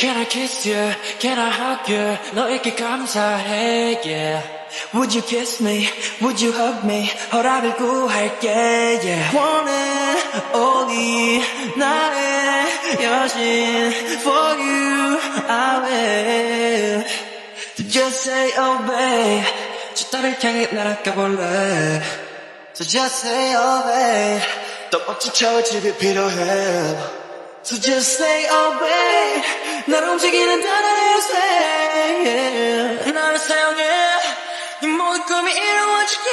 Can I kiss you? Can I hug you? 너에게 감사해, yeah. Would you kiss me? Would you hug me? 허락을 구할게, yeah. 원해, only 나의 여신. For you, I will. So just say, oh babe. 저 딸을 향해 날아가 볼래. So just say, oh babe. 더 멋진 처집이 필요해. So just say, oh babe. 날 움직이는 단어를 say, yeah. 나를 사용해. 이 모든 꿈이 이루어지게.